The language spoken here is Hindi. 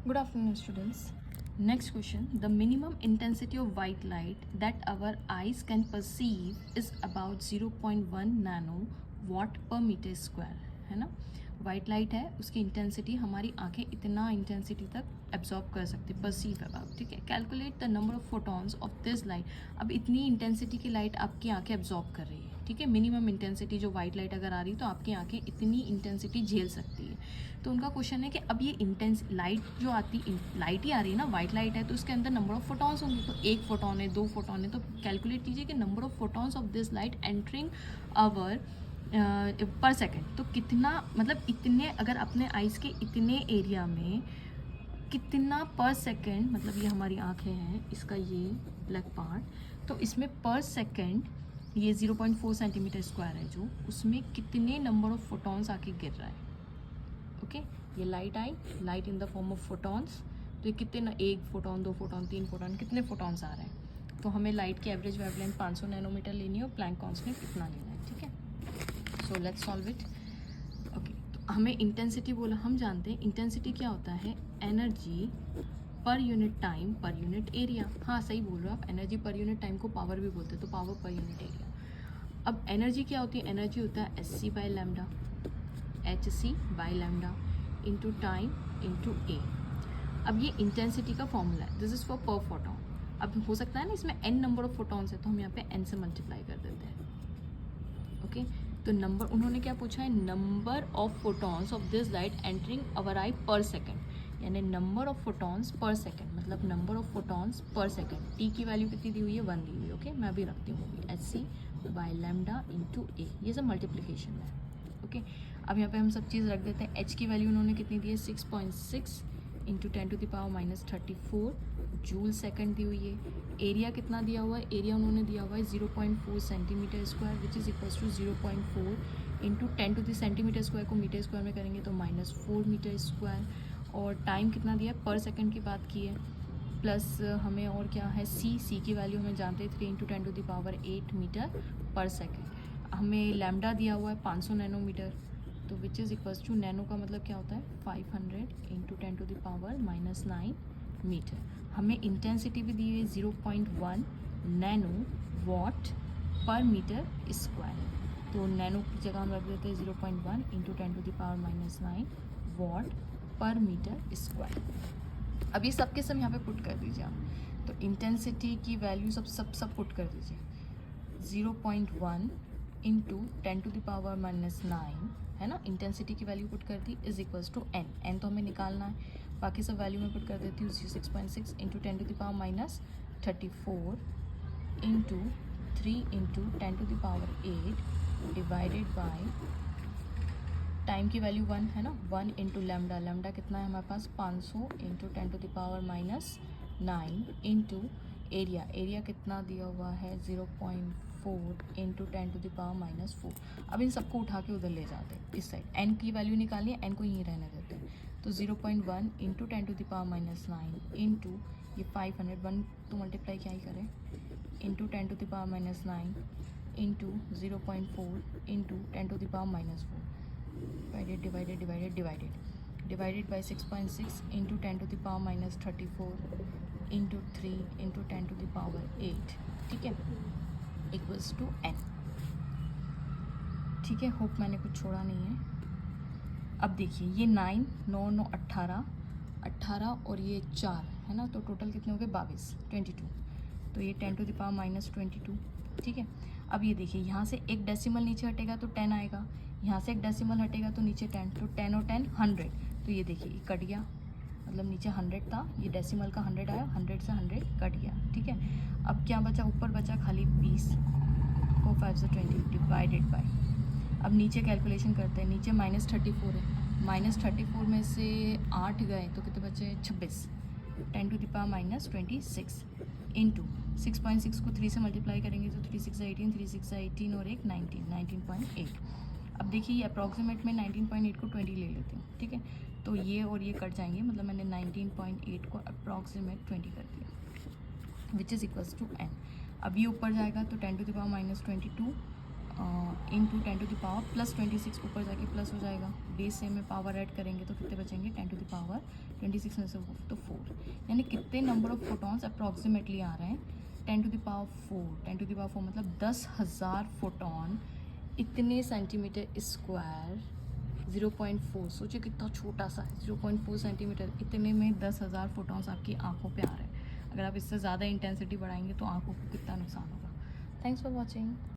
Good afternoon, students. Next question. The minimum intensity of white light that our eyes can perceive is about 0.1 nano watt per meter square. है ना, वाइट लाइट है, उसकी इंटेंसिटी हमारी आंखें इतना इंटेंसिटी तक एब्जॉर्ब कर सकती, परसीव अबाउट. ठीक है. Calculate the number of photons of this light. अब इतनी इंटेंसिटी की लाइट आपकी आंखें एब्जॉर्ब कर रही है. ठीक है. मिनिमम इंटेंसिटी जो वाइट लाइट अगर आ रही है तो आपकी आंखें इतनी इंटेंसिटी झेल सकती है. तो उनका क्वेश्चन है कि अब ये इंटेंस लाइट जो आती, लाइट ही आ रही है ना, वाइट लाइट है, तो उसके अंदर नंबर ऑफ फोटॉन्स होंगे. तो एक फोटॉन है, दो फोटॉन है, तो कैलकुलेट कीजिए कि number of photons of this light entering our per second. तो कितना, मतलब इतने, अगर अपने आइज़ के इतने एरिया में कितना पर सेकेंड, मतलब ये हमारी आँखें हैं, इसका ये ब्लैक पार्ट, तो इसमें पर सेकेंड ये 0.4 सेंटीमीटर स्क्वायर है जो, उसमें कितने नंबर ऑफ फोटॉन्स आके गिर रहा है. ओके. ये light I, light in the form of photons, तो ये कितने, एक फोटॉन, दो फोटॉन, तीन फोटॉन, कितने फोटॉन्स आ रहे हैं. तो हमें लाइट की एवरेज वेवलेंथ 500 नैनोमीटर लेनी है और प्लैंक कांस्टेंट कितना लेना है. ठीक है. So let's solve it. Okay. तो हमें इंटेंसिटी बोला, हम जानते हैं इंटेंसिटी क्या होता है, energy per unit time per unit area. हाँ, सही बोल रहे हो आप, एनर्जी पर यूनिट टाइम को पावर भी बोलते हैं, तो पावर पर यूनिट एरिया. अब एनर्जी क्या होती है, एनर्जी होता है SC by lambda, HC by lambda into time into A. अब ये इंटेंसिटी का फॉर्मूला है, this is for per photon. अब हो सकता है ना इसमें n नंबर ऑफ फोटॉन्स है, तो हम यहाँ पे n से मल्टीप्लाई कर देते हैं. ओके. तो नंबर, उन्होंने क्या पूछा है, number of photons of this light entering our eye per second, यानी number of photons per second, मतलब number of photons per second. T की वैल्यू कितनी दी हुई है, 1 दी हुई है. ओके. मैं अभी रखती हूँ SC बाई लैम्डा इंटू ए, ये सब मल्टीप्लीकेशन है. ओके. अब यहाँ पे हम सब चीज़ रख देते हैं. H की वैल्यू उन्होंने कितनी दी है, 6.6 इंटू 10⁻⁻34 जूल सेकंड दी हुई है. एरिया कितना दिया हुआ है, एरिया उन्होंने दिया हुआ है 0.4 centimetre square, which is equals to 0.4 into 10 centimetre square को मीटर स्क्वायर में करेंगे तो -4 मीटर स्क्वायर. और टाइम कितना दिया है, पर सेकंड की बात की है, प्लस हमें और क्या है, सी की वैल्यू हमें जानते हैं 3 इंटू 10⁸ मीटर पर सेकेंड. हमें लैम्डा दिया हुआ है 500 नैनोमीटर, तो which is equals to, nano का मतलब क्या होता है 500 इंटू 10⁻⁻9 मीटर. हमें इंटेंसिटी भी दी हुई है 0.1 नैनो वॉट पर मीटर स्क्वायर. तो नैनो की जगह हम रख देते हैं 0.1 इंटू 10⁻⁻9 वॉट पर मीटर स्क्वायर. अब ये सब के सब यहाँ पे पुट कर दीजिए आप. तो इंटेंसिटी की वैल्यू सब पुट कर दीजिए. 0.1 इंटू 10⁻⁻9 है ना, इंटेंसिटी की वैल्यू पुट कर दी, इज इक्वल्स टू n तो हमें निकालना है, बाकी सब वैल्यू में पुट कर देती हूँ. 6.6 into 10⁻34 into 3 into 10⁸ divided by time की वैल्यू 1 है ना, 1 इंटू लैम्डा, लैम्डा कितना है हमारे पास 500 इंटू 10⁻⁻9 इंटू एरिया, एरिया कितना दिया हुआ है 0.4 इंटू 10⁻⁻4. अब इन सबको उठा के उधर ले जाते हैं इस साइड, n की वैल्यू निकालनी है, n को यहीं रहने देते हैं. तो 0.1 इंटू 10⁻⁻9 इंटू ये 500, 1 तो मल्टीप्लाई क्या ही करें, into 10⁻⁻9 into 0.4 into 10⁻⁻4 divided by 6.6 into 10⁻34 into 3 into 10⁸. ठीक है, इक्वल्स टू n. ठीक है, होप मैंने कुछ छोड़ा नहीं है. अब देखिए ये 9 9 9 18 और ये 4 है ना, तो टोटल कितने हो गए 22 तो ये 10⁻⁻22. ठीक है. अब ये देखिए यहाँ से एक डेसिमल नीचे हटेगा तो 10 आएगा, यहाँ से एक डेसिमल हटेगा तो नीचे 10, तो 10 और 10 100. तो ये देखिए ये कट गया, मतलब नीचे 100 था, ये डेसिमल का 100 आया, 100 से 100 कट गया. ठीक है. अब क्या बचा, ऊपर बचा खाली 20, 4 5 से 20 डिवाइडेड बाई. अब नीचे कैलकुलेशन करते हैं, नीचे -34 है, -34 में से 8 गए तो कितने बचे 26, 10⁻⁻26 इंटू 6.6 को 3 से मल्टीप्लाई करेंगे तो 3 6 18, 3 6 18 और एक 19.8. अब देखिए ये अप्रॉक्सीमेट में 19.8 को 20 ले लेती हूँ. ठीक है. तो ये और ये कट जाएंगे, मतलब मैंने 19.8 को अप्रॉक्सीमेट 20 कर दिया, which is equals to n. अब ये ऊपर जाएगा तो 10⁻⁻22 इंटू 10⁻+26 ऊपर जाके प्लस हो जाएगा, बेस सेम में पावर ऐड करेंगे तो कितने बचेंगे 10⁻26 में से तो 4, यानी कितने नंबर ऑफ फोटॉन्स अप्रॉक्सीमेटली आ रहे हैं 10⁻4 मतलब 10,000 फोटॉन इतने सेंटीमीटर स्क्वायर 0.4, सोचिए कितना छोटा सा है 0.4 सेंटीमीटर, इतने में 10,000 फोटॉन्स आपकी आंखों पे आ रहे हैं। अगर आप इससे ज़्यादा इंटेंसिटी बढ़ाएंगे तो आंखों को कितना नुकसान होगा। Thanks for watching.